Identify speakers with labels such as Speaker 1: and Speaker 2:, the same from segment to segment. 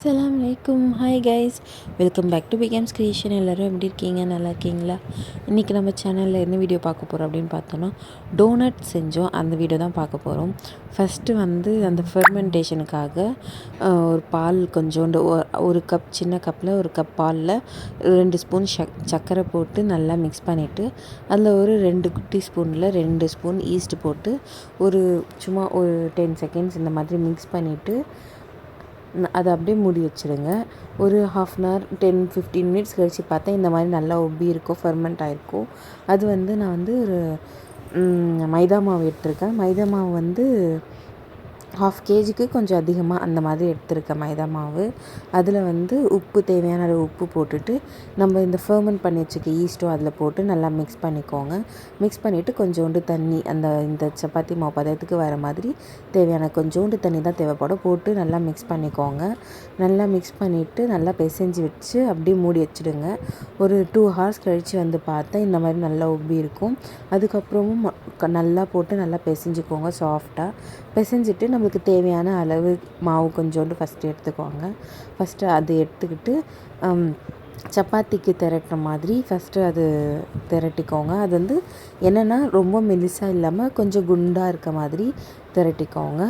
Speaker 1: அஸ்ஸலாமு அலைக்கும். Hi guys, welcome back to Begum's creation. எல்லோரும் எப்படி இருக்கீங்க? நல்லா இருக்கீங்களா? இன்றைக்கி நம்ம சேனலில் என்ன வீடியோ பார்க்க போகிறோம் அப்படின்னு பார்த்தோன்னா, டோனட் செஞ்சோம். அந்த வீடியோ தான் பார்க்க போகிறோம். ஃபஸ்ட்டு அந்த ஃபெர்மெண்டேஷனுக்காக ஒரு பால் கொஞ்சோண்டு ஒரு கப், சின்ன கப்பில் ஒரு கப் பாலில் 2 ஸ்பூன் சர்க்கரை போட்டு நல்லா மிக்ஸ் பண்ணிவிட்டு, அதில் ஒரு 2 குட்டி ஸ்பூனில் 2 ஸ்பூன் ஈஸ்ட் போட்டு சும்மா ஒரு 10 செகண்ட்ஸ் இந்த மாதிரி மிக்ஸ் பண்ணிவிட்டு அதை அப்படியே மூடி வச்சுருங்க. ஒரு 1/2 அன் ஹவர் 10-15 மினிட்ஸ் கழித்து பார்த்தா இந்த மாதிரி நல்லா உப்பி இருக்கும், ஃபெர்மெண்ட் ஆகிருக்கும். அது நான் ஒரு மைதா மாவு எடுத்திருக்கேன். மைதா மாவு 1/2 கேஜிக்கு கொஞ்சம் அதிகமாக அந்த மாதிரி எடுத்திருக்கேன் மைதா மாவு. அதில் உப்பு, தேவையான அளவு உப்பு போட்டுட்டு நம்ம இந்த ஃபெர்மெண்ட் பண்ணி வச்சுக்க ஈஸ்ட்டும் அதில் போட்டு நல்லா மிக்ஸ் பண்ணிக்கோங்க. மிக்ஸ் பண்ணிவிட்டு கொஞ்சோண்டு தண்ணி, இந்த சப்பாத்தி மாவு பதத்துக்கு வர மாதிரி தேவையான கொஞ்சோண்டு தண்ணி தான் தேவைப்படும், போட்டு நல்லா மிக்ஸ் பண்ணிக்கோங்க. நல்லா மிக்ஸ் பண்ணிவிட்டு நல்லா பிசைஞ்சு வச்சு அப்படியே மூடி வச்சுடுங்க. ஒரு 2 ஹவர்ஸ் கழித்து பார்த்தா இந்த மாதிரி நல்லா உப்பி இருக்கும். அதுக்கப்புறமும் நல்லா போட்டு நல்லா பிசைஞ்சுக்கோங்க சாஃப்டாக. பிசைஞ்சிட்டு நம்மளுக்கு தேவையான அளவு மாவு கொஞ்சோண்டு ஃபஸ்ட்டு எடுத்துக்கோங்க. ஃபஸ்ட்டு அது எடுத்துக்கிட்டு சப்பாத்திக்கு திரட்டுற மாதிரி ஃபஸ்ட்டு அது திரட்டிக்கோங்க. அது என்னென்னா ரொம்ப மெலிசாக இல்லாமல் கொஞ்சம் குண்டாக இருக்க மாதிரி திரட்டிக்கோங்க.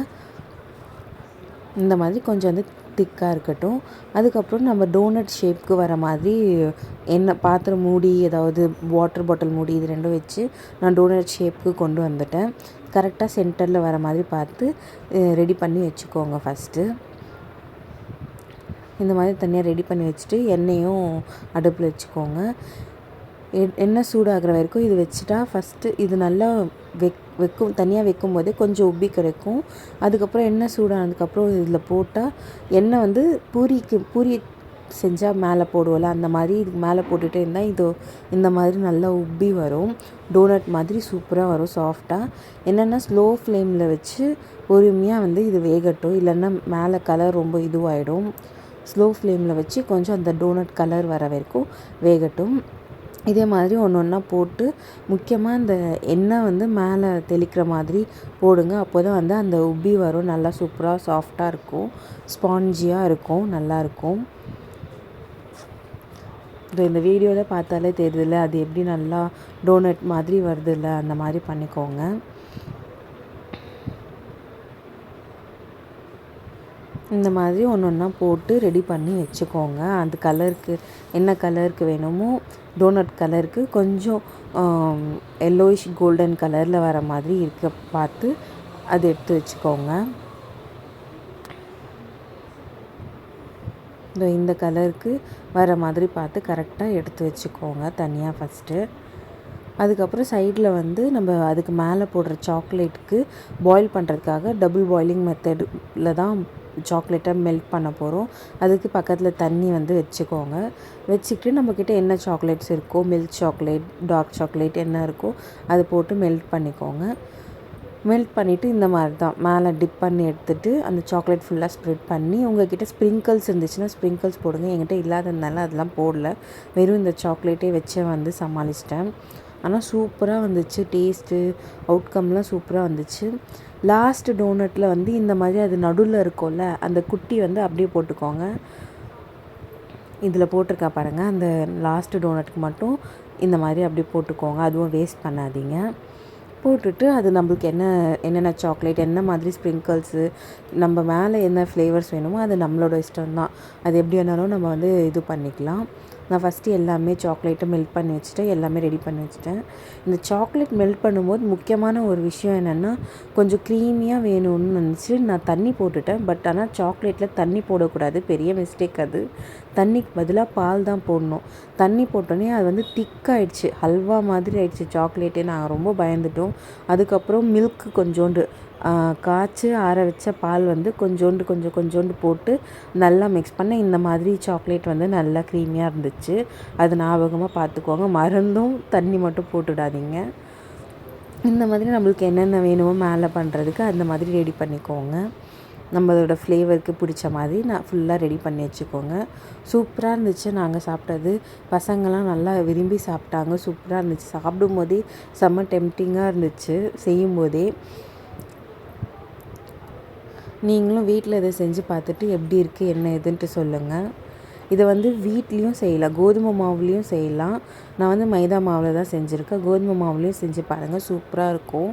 Speaker 1: இந்த மாதிரி கொஞ்சம் திக்காக இருக்கட்டும். அதுக்கப்புறம் நம்ம டோனட் ஷேப்க்கு வர மாதிரி பாத்திரம் மூடி, ஏதாவது வாட்டர் பாட்டில் மூடி, இது ரெண்டும் வச்சு நான் டோனட் ஷேப்புக்கு கொண்டு வந்துட்டேன். கரெக்டாக சென்டரில் வர மாதிரி பார்த்து ரெடி பண்ணி வச்சுக்கோங்க. ஃபஸ்ட்டு இந்த மாதிரி தனியாக ரெடி பண்ணி வச்சுட்டு எண்ணெயும் அடுப்பில் வச்சுக்கோங்க. எண்ணெய் சூடாகிற வரைக்கும் இது வச்சுட்டா ஃபஸ்ட்டு இது நல்லா தனியாக வைக்கும்போதே கொஞ்சம் உப்பி கிடைக்கும். அதுக்கப்புறம் எண்ணெய் சூடானதுக்கப்புறம் இதில் போட்டால் எண்ணெய் பூரி செஞ்சால் மேலே போடுவோம்ல, அந்த மாதிரி இதுக்கு மேலே போட்டுகிட்டே இருந்தால் இந்த மாதிரி நல்லா உப்பி வரும். டோனட் மாதிரி சூப்பராக வரும், சாஃப்டாக. என்னென்னா ஸ்லோ ஃப்ளேமில் வச்சு பொறுமையாக இது வேகட்டும், இல்லைன்னா மேலே கலர் ரொம்ப இதுவாகிடும். ஸ்லோ ஃப்ளேமில் வச்சு கொஞ்சம் அந்த டோனட் கலர் வர வரைக்கும் வேகட்டும். இதே மாதிரி ஒன்று ஒன்றா போட்டு முக்கியமாக இந்த எண்ணெய் மேலே தெளிக்கிற மாதிரி போடுங்க. அப்போ தான் அந்த உப்பி வரும், நல்லா சூப்பராக சாஃப்டாக இருக்கும், ஸ்பான்ஜியாக இருக்கும், நல்லாயிருக்கும். இந்த வீடியோவில் பார்த்தாலே தெரியுதுல்ல, அது எப்படி நல்லா டோனட் மாதிரி வருதுல்ல, அந்த மாதிரி பண்ணிக்கோங்க. இந்த மாதிரி ஒன்று ஒன்றா போட்டு ரெடி பண்ணி வச்சுக்கோங்க. அந்த கலருக்கு என்ன கலருக்கு வேணுமோ, டோனட் கலருக்கு கொஞ்சம் எல்லோயிஷ் கோல்டன் கலரில் வர மாதிரி பார்த்து அதை எடுத்து வச்சுக்கோங்க. இந்த கலருக்கு வர மாதிரி பார்த்து கரெக்டாக எடுத்து வச்சுக்கோங்க தனியாக ஃபஸ்ட்டு. அதுக்கப்புறம் சைடில் நம்ம அதுக்கு மேலே போடுற சாக்லேட்டுக்கு பாயில் பண்ணுறதுக்காக டபுள் பாயிலிங் மெத்தடில் தான் சாக்லேட்டை மெல்ட் பண்ண போகிறோம். அதுக்கு பக்கத்தில் தண்ணி வச்சுக்கோங்க. வச்சுக்கிட்டு நம்மக்கிட்ட என்ன சாக்லேட்ஸ் இருக்கோ, மில்க் சாக்லேட், டார்க் சாக்லேட் என்ன இருக்கோ அதை போட்டு மெல்ட் பண்ணிக்கோங்க. மெல்ட் பண்ணிவிட்டு இந்த மாதிரி தான் மேலே டிப் பண்ணி எடுத்துகிட்டு அந்த சாக்லேட் ஃபுல்லாக ஸ்ப்ரெட் பண்ணி, உங்கள்கிட்ட ஸ்ப்ரிங்கிள்ஸ் இருந்துச்சுன்னா ஸ்ப்ரிங்கிள்ஸ் போடுங்க. என்கிட்ட இல்லாததுனால அதெல்லாம் போடல, வெறும் இந்த சாக்லேட்டே வச்சு சமாளிச்சிட்டேன். ஆனால் சூப்பராக வந்துச்சு, டேஸ்ட்டு அவுட்கம்லாம் சூப்பராக வந்துச்சு. லாஸ்ட்டு டோனட்டில் இந்த மாதிரி அது நடுவில் இருக்கும்ல, அந்த குட்டி அப்படியே போட்டுக்கோங்க. இதில் போட்டிருக்கா பாருங்கள், அந்த லாஸ்ட்டு டோனட்டுக்கு மட்டும் இந்த மாதிரி அப்படியே போட்டுக்கோங்க. அதுவும் வேஸ்ட் பண்ணாதீங்க. போட்டுட்டு அது நம்மளுக்கு என்னென்ன சாக்லேட், என்ன மாதிரி ஸ்ப்ரிங்கிள்ஸு, நம்ம மேலே என்ன ஃப்ளேவர்ஸ் வேணுமோ அது நம்மளோட இஷ்டம்தான். அது எப்படி வேணாலும் நம்ம இது பண்ணிக்கலாம். நான் ஃபஸ்ட்டு எல்லாமே சாக்லேட்டை மெல்ட் பண்ணி வச்சுட்டேன், எல்லாமே ரெடி பண்ணி வச்சுட்டேன். இந்த சாக்லேட் மெல்ட் பண்ணும்போது முக்கியமான ஒரு விஷயம் என்னென்னா, கொஞ்சம் க்ரீமியாக வேணும்னு நினச்சி நான் தண்ணி போட்டுட்டேன். பட் ஆனால் சாக்லேட்டில் தண்ணி போடக்கூடாது, பெரிய மிஸ்டேக் அது. தண்ணிக்கு பதிலாக பால் தான் போடணும். தண்ணி போட்டோன்னே அது திக்காகிடுச்சு, ஹல்வா மாதிரி ஆயிடுச்சு சாக்லேட்டே. நாங்கள் ரொம்ப பயந்துட்டோம். அதுக்கப்புறம் மில்க்கு கொஞ்சோண்டு காய்ச்சி ஆற வச்ச பால் கொஞ்சோண்டு போட்டு நல்லா மிக்ஸ் பண்ண இந்த மாதிரி சாக்லேட் நல்லா க்ரீமியாக இருந்துச்சு. அது ஞாபகமாக பார்த்துக்கோங்க, மறந்தும் தண்ணி மட்டும் போட்டுடாதீங்க. இந்த மாதிரி நம்மளுக்கு என்னென்ன வேணுமோ மேலே பண்ணுறதுக்கு அந்த மாதிரி ரெடி பண்ணிக்கோங்க. நம்மளோட ஃப்ளேவருக்கு பிடிச்ச மாதிரி நான் ஃபுல்லாக ரெடி பண்ணி வச்சுக்கோங்க. சூப்பராக இருந்துச்சு நாங்கள் சாப்பிட்டது. பசங்கள்லாம் நல்லா விரும்பி சாப்பிட்டாங்க, சூப்பராக இருந்துச்சு. சாப்பிடும் போதே செம்ம டெம்ப்டிங்காக இருந்துச்சு செய்யும்போதே. நீங்களும் வீட்டில் இதை செஞ்சு பார்த்துட்டு எப்படி இருக்குது என்ன ஏதுன்ட்டு சொல்லுங்கள். இதை வந்து வீட்லேயும் செய்யலாம், கோதுமை மாவுலேயும் செய்யலாம். நான் வந்து மைதா மாவில் தான் செஞ்சுருக்கேன். கோதுமை மாவுலேயும் செஞ்சு பாருங்கள், சூப்பராக இருக்கும்.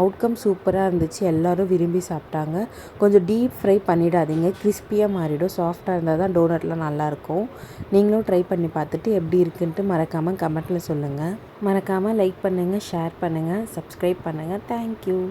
Speaker 1: அவுட்கம் சூப்பராக இருந்துச்சு, எல்லோரும் விரும்பி சாப்பிட்டாங்க. கொஞ்சம் டீப் ஃப்ரை பண்ணிடாதீங்க, கிறிஸ்பியாக மாறிடும். சாஃப்டாக இருந்தால் தான் டோனட்லாம் நல்லாயிருக்கும். நீங்களும் ட்ரை பண்ணி பார்த்துட்டு எப்படி இருக்குன்ட்டு மறக்காமல் கமெண்ட்டில் சொல்லுங்கள். மறக்காமல் லைக் பண்ணுங்கள், ஷேர் பண்ணுங்கள், சப்ஸ்கிரைப் பண்ணுங்கள். தேங்க்யூ.